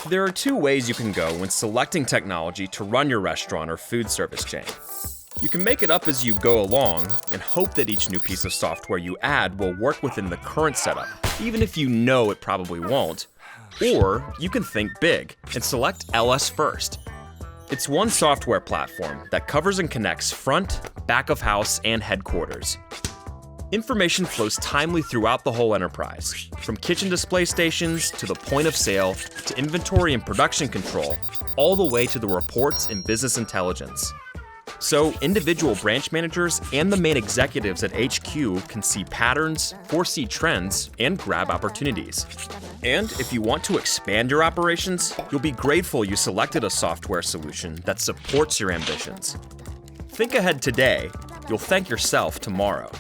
There are two ways you can go when selecting technology to run your restaurant or food service chain. You can make it up as you go along and hope that each new piece of software you add will work within the current setup, even if you know it probably won't. Or you can think big and select LS First. It's one software platform that covers and connects front, back of house, and headquarters. Information flows timely throughout the whole enterprise, from kitchen display stations to the point of sale to inventory and production control, all the way to the reports and business intelligence. So individual branch managers and the main executives at HQ can see patterns, foresee trends, and grab opportunities. And if you want to expand your operations, you'll be grateful you selected a software solution that supports your ambitions. Think ahead today, you'll thank yourself tomorrow.